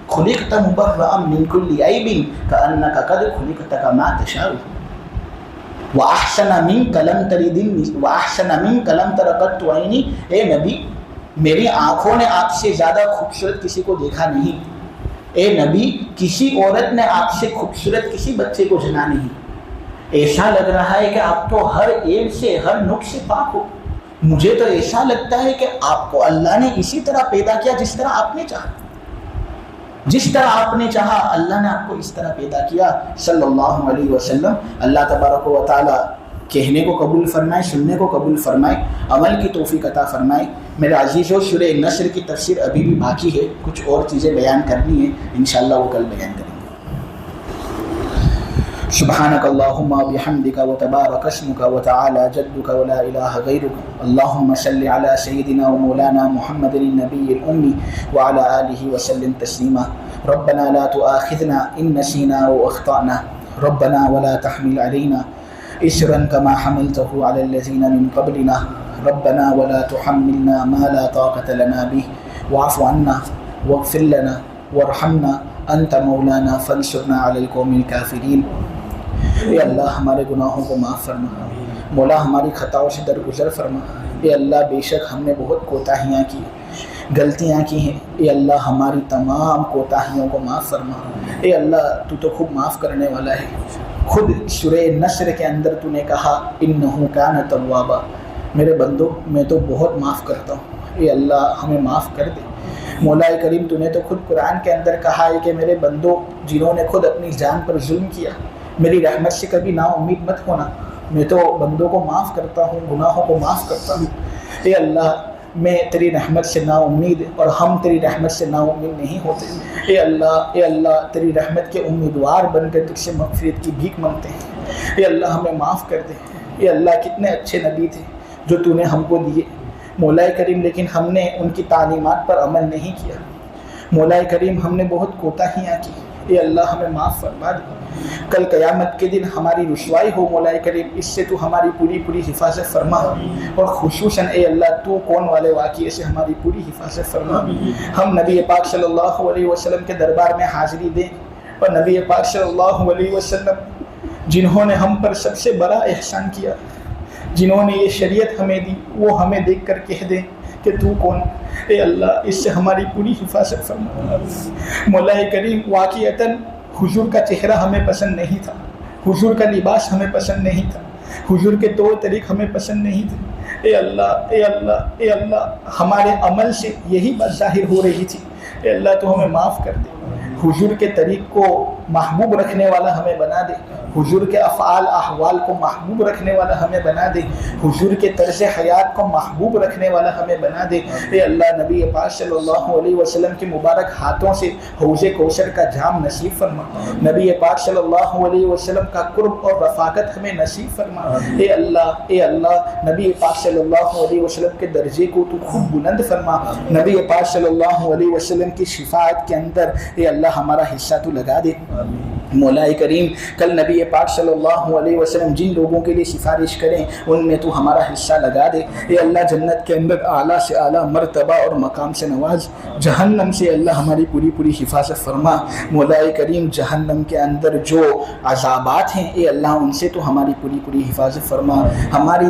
خُلِقْتَ مُبَرَّأً مِنْ كُلِّ عَيْبٍ كَأَنَّكَ قَدْ خُلِقْتَ كَمَا تَشَاءُ وَأَحْسَنَ مِنْكَ لَمْ تَرَ قَطُّ عَيْنِي، اے نبی میری آنکھوں نے آپ سے زیادہ خوبصورت کسی کو دیکھا نہیں۔ اے نبی کسی عورت نے آپ سے خوبصورت کسی بچے کو جنا نہیں۔ ایسا لگ رہا ہے کہ آپ تو ہر عیب سے، ہر نقص سے پاک ہو۔ مجھے تو ایسا لگتا ہے کہ آپ کو اللہ نے اسی طرح پیدا کیا جس طرح آپ نے چاہا۔ جس طرح آپ نے چاہا اللہ نے آپ کو اس طرح پیدا کیا صلی اللہ علیہ وسلم. اللہ تبارک و تعالی کہنے کو قبول فرمائے, سننے کو قبول فرمائے, عمل کی توفیق عطا فرمائے. میرے عزیزو, سورہ نصر کی تفسیر ابھی بھی باقی ہے, کچھ اور چیزیں بیان کرنی ہیں, انشاءاللہ وہ کل بیان کریں گے. سبحانك اللهم وبحمدك وتبارك اسمك وتعالى جدك ولا إله غيرك. اللهم صل على سيدنا ومولانا محمد النبي الأمي وعلى آله وسلم تسليما. ربنا لا تؤاخذنا إن نسينا وأخطأنا. ربنا ولا تحمل علينا إسرا كما حملته على الذين من قبلنا. ربنا ولا تحملنا ما لا طاقة لنا به واعف عنا واغفر لنا وارحمنا أنت مولانا فانصرنا على القوم الكافرين. اے اللہ ہمارے گناہوں کو معاف فرما, مولا ہماری خطاؤں سے درگزر فرما. اے اللہ بے شک ہم نے بہت کوتاہیاں کی, غلطیاں کی ہیں. اے اللہ ہماری تمام کوتاہیوں کو معاف فرما. اے اللہ تو تو خوب معاف کرنے والا ہے. خود سورہ نصر کے اندر تو نے کہا انہ کان توابا, میرے بندو میں تو بہت معاف کرتا ہوں. اے اللہ ہمیں معاف کر دے. مولا کریم تو نے تو خود قرآن کے اندر کہا ہے کہ میرے بندو جنہوں نے خود اپنی جان پر ظلم کیا, میری رحمت سے کبھی نا امید مت ہونا. میں تو بندوں کو معاف کرتا ہوں, گناہوں کو معاف کرتا ہوں. اے اللہ میں تیری رحمت سے نا امید, اور ہم تیری رحمت سے نا امید نہیں ہوتے. اے اللہ تیری رحمت کے امیدوار بن کر تجھ سے مغفرت کی بھیک مانگتے ہیں. اے اللہ ہمیں معاف کر دے. اے اللہ کتنے اچھے نبی تھے جو تو نے ہم کو دیے مولا کریم, لیکن ہم نے ان کی تعلیمات پر عمل نہیں کیا. مولا کریم ہم نے بہت کوتاہیاں کی. اے اللہ ہمیں معاف فرما دے. کل قیامت کے دن ہماری رسوائی ہو مولا کریم, اس سے تو ہماری پوری حفاظت فرما, اور خصوصاً اے اللہ تو کون والے واقعے سے ہماری پوری حفاظت فرما. ہم نبی پاک صلی اللہ علیہ وسلم کے دربار میں حاضری دیں, اور نبی پاک صلی اللہ علیہ وسلم جنہوں نے ہم پر سب سے بڑا احسان کیا, جنہوں نے یہ شریعت ہمیں دی, وہ ہمیں دیکھ کر کہہ دیں کہ تو کون. اے اللہ اس سے ہماری پوری حفاظت فرما. مولا کریم واقعتاً حضور کا چہرہ ہمیں پسند نہیں تھا, حضور کا لباس ہمیں پسند نہیں تھا, حضور کے طور طریق ہمیں پسند نہیں تھے. اے اللہ اے اللہ اے اللہ ہمارے عمل سے یہی بات ظاہر ہو رہی تھی. اے اللہ تو ہمیں معاف کر دے. حضور کے طریق کو محبوب رکھنے والا ہمیں بنا دے. حضور کے افعال احوال کو محبوب رکھنے والا ہمیں بنا دے. حضور کے طرز حیات کو محبوب رکھنے والا ہمیں بنا دے. اے اللہ نبی پاک صلی اللہ علیہ وسلم کے مبارک ہاتھوں سے حوض کوثر کا جام نصیب فرما. نبی پاک صلی اللہ علیہ وسلم کا قرب اور رفاقت ہمیں نصیب فرما. اے اللہ نبی پاک صلی اللہ علیہ وسلم کے درجے کو تو خوب بلند فرما. نبی پاک صلی اللہ علیہ وسلم کی شفاعت کے اندر اے اللہ ہمارا حصہ تو لگا دے. مولا کریم کل نبی پاک صلی اللہ علیہ وسلم جن لوگوں کے لیے سفارش کریں ان میں تو ہمارا حصہ لگا دے. اے اللہ جنت کے اندر اعلیٰ سے اعلیٰ مرتبہ اور مقام سے نواز. جہنم سے اللہ ہماری پوری حفاظت فرما. مولا کریم جہنم کے اندر جو عذابات ہیں اے اللہ ان سے تو ہماری پوری حفاظت فرما. ہماری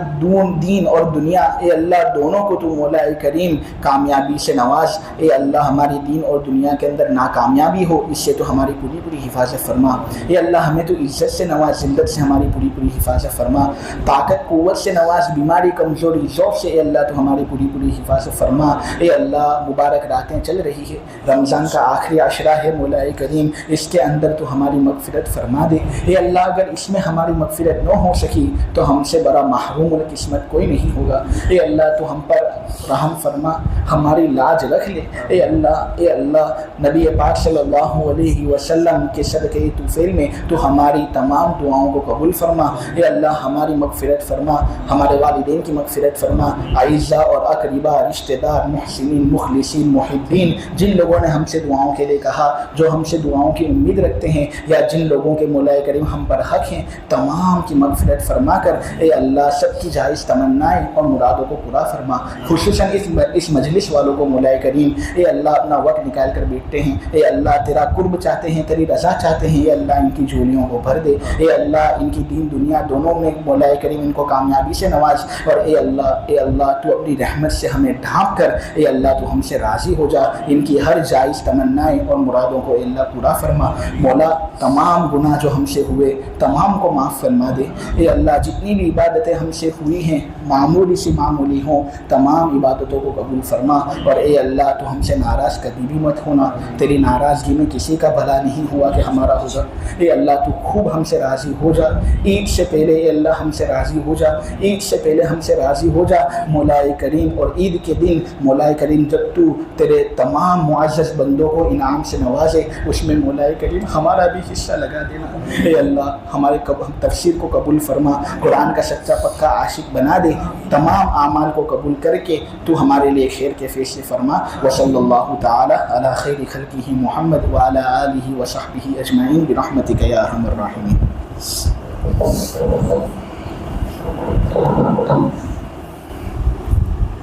دین اور دنیا اے اللہ دونوں کو تو مولا کریم کامیابی سے نواز. اے اللہ ہماری دین اور دنیا کے اندر ناکامیابی ہو اس سے تو ہماری پوری حفاظت فرما. اے اللہ ہمیں تو عزت سے نواز, ذلت سے ہماری پوری حفاظت فرما. طاقت قوت سے نواز, بیماری کمزوری ذوق سے اے اللہ تو ہماری پوری حفاظت فرما. اے اللہ مبارک راتیں چل رہی ہے, رمضان کا آخری عشرہ ہے مولا کریم, اس کے اندر تو ہماری مغفرت فرما دے. اے اللہ اگر اس میں ہماری مغفرت نہ ہو سکی تو ہم سے بڑا محروم القسمت کوئی نہیں ہوگا. اے اللہ تو ہم پر رحم فرما, ہماری لاج رکھ لے. اے اللہ نبی پاک صلی اللہ علیہ وسلم کے صدقے توفیل میں تو ہماری تمام دعاؤں کو قبول فرما. اے اللہ ہماری مغفرت فرما, ہمارے والدین کی مغفرت فرما. اعزاء اور اقرباء, رشتہ دار, محسنین, مخلصین, محبین, جن لوگوں نے ہم سے دعاؤں کے لیے کہا, جو ہم سے دعاؤں کی امید رکھتے ہیں, یا جن لوگوں کے مولا کریم ہم پر حق ہیں, تمام کی مغفرت فرما کر اے اللہ سب کی جائز تمنائیں اور مرادوں کو پورا فرما. خصوصاً اس مجلس والوں کو مولا کریم اے اللہ اپنا وقت نکال کر بیٹھتے ہیں, اے اللہ تیرا قرب چاہتے ہیں, تیری رضا چاہتے ہیں. اے اللہ ان کی جھولیوں کو بھر دے. اے اللہ ان کی دین دنیا دونوں میں مولا کریم ان کو کامیابی سے نواز. اور اے اللہ تو اپنی رحمت سے ہمیں ڈھانپ کر اے اللہ تو ہم سے راضی ہو جا. ان کی ہر جائز تمنائیں اور مرادوں کو اے اللہ پورا فرما. مولا تمام گناہ جو ہم سے ہوئے تمام کو معاف فرما دے. اے اللہ جتنی بھی عبادتیں ہم سے ہوئی ہیں معمولی سی معمولی ہوں, تمام عبادتوں کو قبول فرما. فرما، اور اے اللہ تو ہم سے ناراض کبھی بھی مت ہونا، تیری ناراضگی میں کسی کا بھلا نہیں ہوا کہ ہمارا ہوگا۔ اے اللہ تو خوب ہم سے راضی ہو جا، عید سے پہلے اے اللہ ہم سے راضی ہو جا، عید سے پہلے ہم سے راضی ہو جا مولا کریم، اور عید کے دن مولا کریم جب تو تیرے تمام معزز بندوں کو انعام سے نوازے اس میں مولا کریم ہمارا بھی حصہ لگا دینا۔ اے اللہ ہمارے تفسیر کو قبول فرما، قرآن کا سچا پکا عاشق بنا دے، تمام اعمال کو قبول کر کے تو ہمارے لیے خیر کے فیصلے فرما۔ وصلی اللہ تعالی علی خیر خلقہ محمد وعلی آلہ وصحبہ اجمعین برحمتک یا ارحم الراحمین۔